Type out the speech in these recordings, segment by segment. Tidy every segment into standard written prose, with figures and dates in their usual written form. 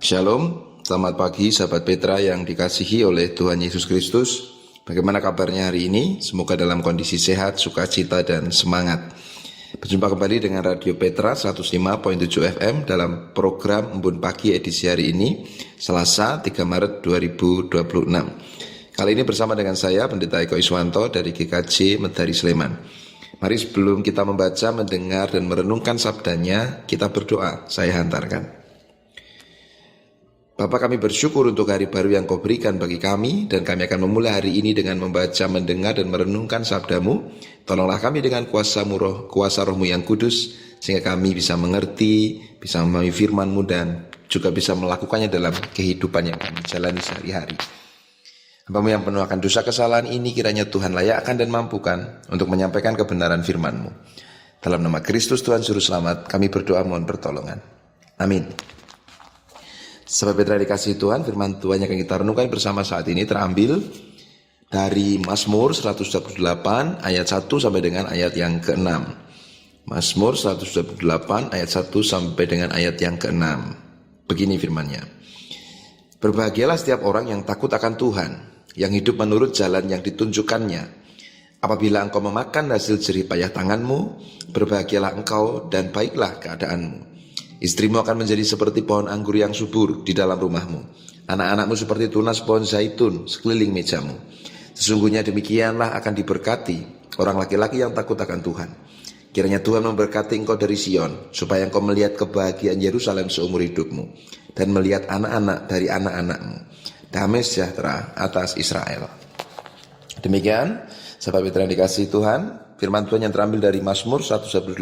Shalom, selamat pagi sahabat Petra yang dikasihi oleh Tuhan Yesus Kristus. Bagaimana kabarnya hari ini? Semoga dalam kondisi sehat, sukacita, dan semangat. Berjumpa kembali dengan Radio Petra 105.7 FM dalam program Embun Pagi edisi hari ini, Selasa 3 Maret 2026. Kali ini bersama dengan saya, Pendeta Eko Iswanto dari GKJ Medari Sleman. Mari sebelum kita membaca, mendengar, dan merenungkan sabdanya, kita berdoa. Saya hantarkan. Bapa, kami bersyukur untuk hari baru yang Kau berikan bagi kami, dan kami akan memulai hari ini dengan membaca, mendengar, dan merenungkan sabdamu. Tolonglah kami dengan kuasa rohmu yang kudus, sehingga kami bisa mengerti, bisa memahami firman-Mu, dan juga bisa melakukannya dalam kehidupan yang kami jalani sehari-hari. Hamba-Mu yang penuh akan dosa kesalahan ini, kiranya Tuhan layakkan dan mampukan untuk menyampaikan kebenaran firman-Mu. Dalam nama Kristus Tuhan Juru Selamat, kami berdoa mohon pertolongan. Amin. Sahabat Petra dikasihi Tuhan, firman Tuhan yang akan kita renungkan bersama saat ini terambil dari Mazmur 128 ayat 1 sampai dengan ayat yang ke-6. Mazmur 128 ayat 1 sampai dengan ayat yang ke-6. Begini firman-Nya. Berbahagialah setiap orang yang takut akan Tuhan, yang hidup menurut jalan yang ditunjukkannya. Apabila engkau memakan hasil jerih payah tanganmu, berbahagialah engkau dan baiklah keadaanmu. Istrimu akan menjadi seperti pohon anggur yang subur di dalam rumahmu. Anak-anakmu seperti tunas pohon zaitun sekeliling mejamu. Sesungguhnya demikianlah akan diberkati orang laki-laki yang takut akan Tuhan. Kiranya Tuhan memberkati engkau dari Sion, supaya engkau melihat kebahagiaan Yerusalem seumur hidupmu, dan melihat anak-anak dari anak-anakmu. Damai sejahtera atas Israel. Demikian, sahabat Petra yang dikasihi Tuhan, firman Tuhan yang terambil dari Mazmur 118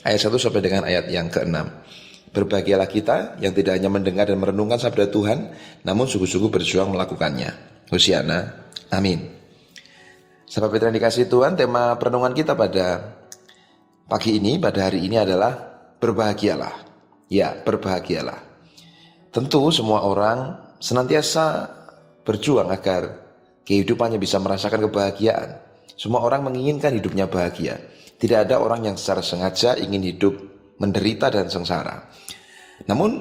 ayat 1 sampai dengan ayat yang ke-6. Berbahagialah kita yang tidak hanya mendengar dan merenungkan sabda Tuhan, namun sungguh-sungguh berjuang melakukannya. Hosiana, amin. Sahabat Petra yang dikasihi Tuhan, tema perenungan kita pada pagi ini, pada hari ini adalah berbahagialah. Ya, berbahagialah. Tentu semua orang senantiasa berjuang agar kehidupannya bisa merasakan kebahagiaan. Semua orang menginginkan hidupnya bahagia. Tidak ada orang yang secara sengaja ingin hidup menderita dan sengsara. Namun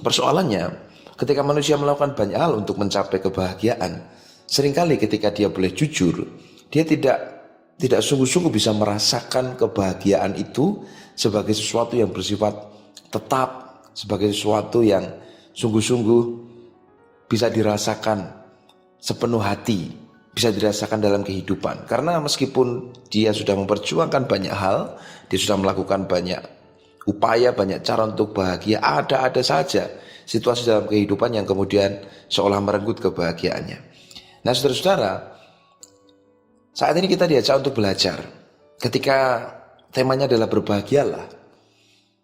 persoalannya, ketika manusia melakukan banyak hal untuk mencapai kebahagiaan, seringkali ketika dia boleh jujur, dia tidak sungguh-sungguh bisa merasakan kebahagiaan itu sebagai sesuatu yang bersifat tetap, sebagai sesuatu yang sungguh-sungguh bisa dirasakan sepenuh hati, bisa dirasakan dalam kehidupan. Karena meskipun dia sudah memperjuangkan banyak hal, dia sudah melakukan banyak upaya, banyak cara untuk bahagia, ada saja situasi dalam kehidupan yang kemudian seolah merenggut kebahagiaannya. Nah saudara-saudara, saat ini kita diajak untuk belajar. Ketika temanya adalah berbahagialah,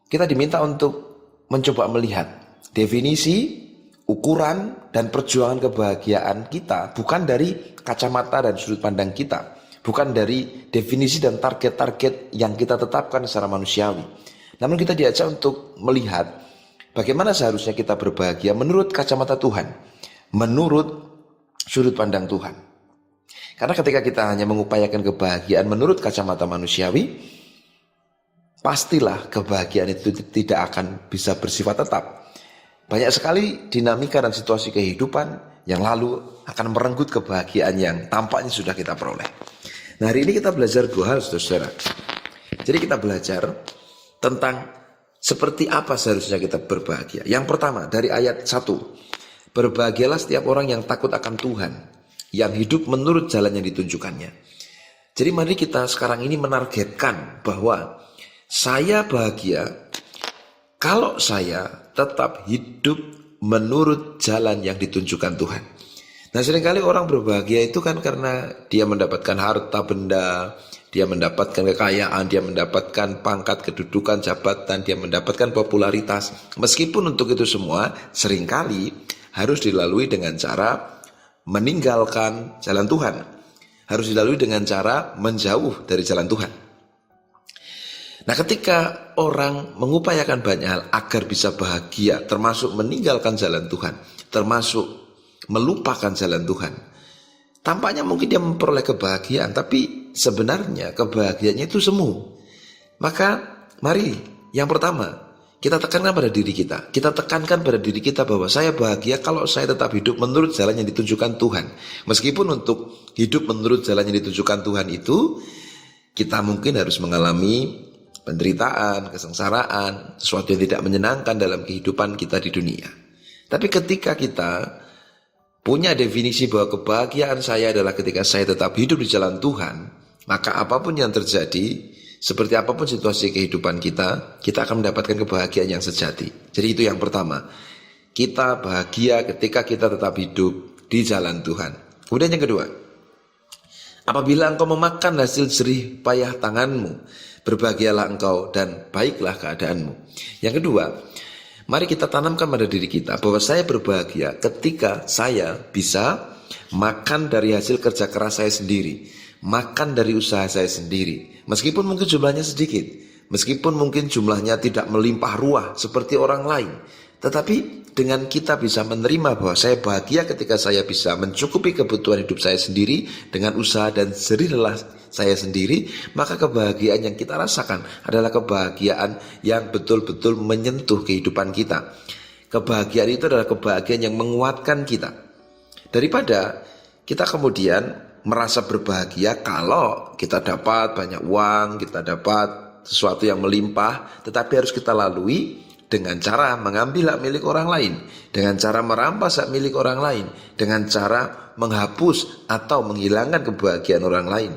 kita diminta untuk mencoba melihat definisi, ukuran, dan perjuangan kebahagiaan kita bukan dari kacamata dan sudut pandang kita, bukan dari definisi dan target-target yang kita tetapkan secara manusiawi. Namun kita diajak untuk melihat bagaimana seharusnya kita berbahagia menurut kacamata Tuhan, menurut sudut pandang Tuhan. Karena ketika kita hanya mengupayakan kebahagiaan menurut kacamata manusiawi, pastilah kebahagiaan itu tidak akan bisa bersifat tetap. Banyak sekali dinamika dan situasi kehidupan yang lalu akan merenggut kebahagiaan yang tampaknya sudah kita peroleh. Nah hari ini kita belajar dua hal saudara. Jadi kita belajar tentang seperti apa seharusnya kita berbahagia. Yang pertama dari ayat 1. Berbahagialah setiap orang yang takut akan Tuhan, yang hidup menurut jalan yang ditunjukkannya. Jadi mari kita sekarang ini menargetkan bahwa saya bahagia kalau saya tetap hidup menurut jalan yang ditunjukkan Tuhan. Nah seringkali orang berbahagia itu kan karena dia mendapatkan harta benda, dia mendapatkan kekayaan, dia mendapatkan pangkat, kedudukan, jabatan, dia mendapatkan popularitas. Meskipun untuk itu semua seringkali harus dilalui dengan cara meninggalkan jalan Tuhan. Harus dilalui dengan cara menjauh dari jalan Tuhan. Nah ketika orang mengupayakan banyak hal agar bisa bahagia, termasuk meninggalkan jalan Tuhan, termasuk melupakan jalan Tuhan, tampaknya mungkin dia memperoleh kebahagiaan, tapi sebenarnya kebahagiaannya itu semu. Maka mari yang pertama kita tekankan pada diri kita. Kita tekankan pada diri kita bahwa saya bahagia kalau saya tetap hidup menurut jalan yang ditunjukkan Tuhan. Meskipun untuk hidup menurut jalan yang ditunjukkan Tuhan itu, kita mungkin harus mengalami penderitaan, kesengsaraan, sesuatu yang tidak menyenangkan dalam kehidupan kita di dunia. Tapi ketika kita punya definisi bahwa kebahagiaan saya adalah ketika saya tetap hidup di jalan Tuhan, maka apapun yang terjadi, seperti apapun situasi kehidupan kita akan mendapatkan kebahagiaan yang sejati. Jadi itu yang pertama. Kita bahagia ketika kita tetap hidup di jalan Tuhan. Kemudian yang kedua, apabila engkau memakan hasil jerih payah tanganmu, berbahagialah engkau dan baiklah keadaanmu. Yang kedua, mari kita tanamkan pada diri kita bahwa saya berbahagia ketika saya bisa makan dari hasil kerja keras saya sendiri, makan dari usaha saya sendiri. Meskipun mungkin jumlahnya sedikit, meskipun mungkin jumlahnya tidak melimpah ruah seperti orang lain, tetapi dengan kita bisa menerima bahwa saya bahagia ketika saya bisa mencukupi kebutuhan hidup saya sendiri dengan usaha dan jerih lelah saya sendiri, maka kebahagiaan yang kita rasakan adalah kebahagiaan yang betul-betul menyentuh kehidupan kita. Kebahagiaan itu adalah kebahagiaan yang menguatkan kita. Daripada kita kemudian merasa berbahagia kalau kita dapat banyak uang, kita dapat sesuatu yang melimpah, tetapi harus kita lalui dengan cara mengambil hak milik orang lain, dengan cara merampas hak milik orang lain, dengan cara menghapus atau menghilangkan kebahagiaan orang lain.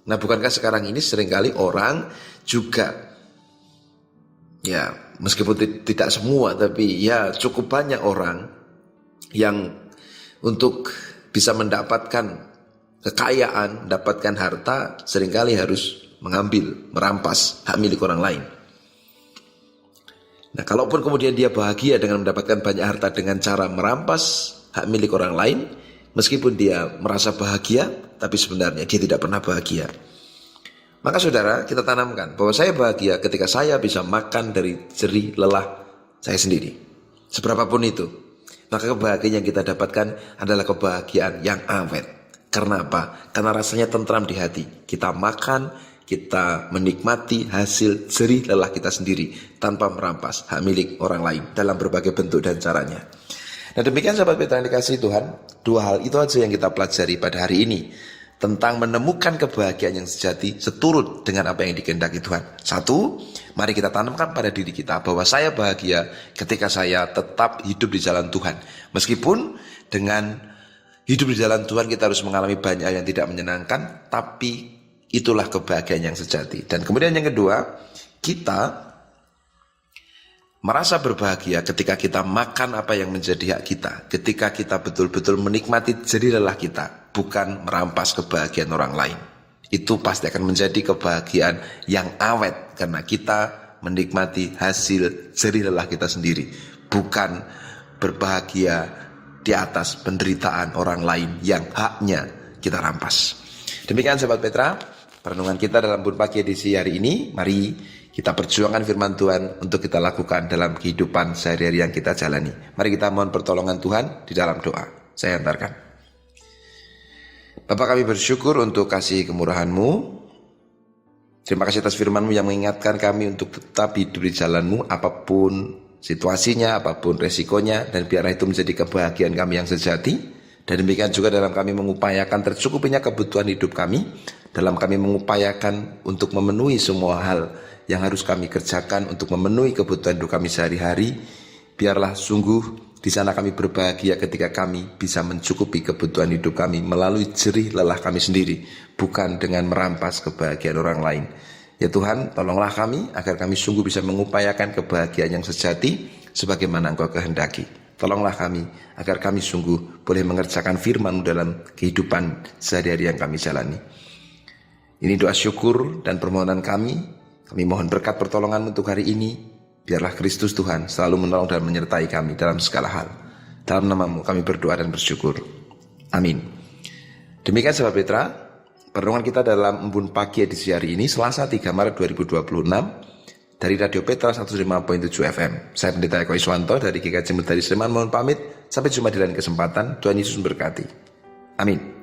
Nah, bukankah sekarang ini seringkali orang juga, ya meskipun tidak semua, tapi ya cukup banyak orang yang untuk bisa mendapatkan kekayaan, mendapatkan harta, seringkali harus mengambil, merampas hak milik orang lain. Nah, kalaupun kemudian dia bahagia dengan mendapatkan banyak harta dengan cara merampas hak milik orang lain, meskipun dia merasa bahagia, tapi sebenarnya dia tidak pernah bahagia. Maka saudara, kita tanamkan bahwa saya bahagia ketika saya bisa makan dari jerih lelah saya sendiri. Seberapapun itu, maka kebahagiaan yang kita dapatkan adalah kebahagiaan yang awet. Karena apa? Karena rasanya tentram di hati. Kita makan, kita menikmati hasil jerih lelah kita sendiri tanpa merampas hak milik orang lain dalam berbagai bentuk dan caranya. Nah, demikian sahabat Petra yang dikasihi Tuhan, dua hal itu aja yang kita pelajari pada hari ini tentang menemukan kebahagiaan yang sejati seturut dengan apa yang dikehendaki Tuhan. Satu, mari kita tanamkan pada diri kita bahwa saya bahagia ketika saya tetap hidup di jalan Tuhan. Meskipun dengan hidup di jalan Tuhan kita harus mengalami banyak yang tidak menyenangkan, tapi itulah kebahagiaan yang sejati. Dan kemudian yang kedua, kita merasa berbahagia ketika kita makan apa yang menjadi hak kita, ketika kita betul-betul menikmati jerih lelah kita, bukan merampas kebahagiaan orang lain. Itu pasti akan menjadi kebahagiaan yang awet karena kita menikmati hasil jerih lelah kita sendiri, bukan berbahagia di atas penderitaan orang lain yang haknya kita rampas. Demikian sahabat Petra, perenungan kita dalam Bun Pagi edisi hari ini. Mari kita perjuangkan firman Tuhan untuk kita lakukan dalam kehidupan sehari-hari yang kita jalani. Mari kita mohon pertolongan Tuhan di dalam doa. Saya antarkan. Bapa, kami bersyukur untuk kasih kemurahan-Mu. Terima kasih atas firman-Mu yang mengingatkan kami untuk tetap hidup di jalan-Mu apapun situasinya, apapun resikonya, dan biarlah itu menjadi kebahagiaan kami yang sejati. Dan demikian juga dalam kami mengupayakan tercukupinya kebutuhan hidup kami, dalam kami mengupayakan untuk memenuhi semua hal yang harus kami kerjakan untuk memenuhi kebutuhan hidup kami sehari-hari. Biarlah sungguh di sana kami berbahagia ketika kami bisa mencukupi kebutuhan hidup kami melalui jerih lelah kami sendiri, bukan dengan merampas kebahagiaan orang lain. Ya Tuhan, tolonglah kami agar kami sungguh bisa mengupayakan kebahagiaan yang sejati sebagaimana Engkau kehendaki. Tolonglah kami agar kami sungguh boleh mengerjakan firman-Mu dalam kehidupan sehari-hari yang kami jalani. Ini doa syukur dan permohonan kami. Kami mohon berkat pertolongan untuk hari ini. Biarlah Kristus Tuhan selalu menolong dan menyertai kami dalam segala hal. Dalam nama-Mu kami berdoa dan bersyukur. Amin. Demikian sahabat Petra, perenungan kita dalam Embun Pagi edisi hari ini, Selasa 3 Maret 2026, dari Radio Petra 105.7 FM. Saya Pendeta Eko Iswanto dari GKJ Medari Sleman mohon pamit. Sampai jumpa di lain kesempatan. Tuhan Yesus memberkati. Amin.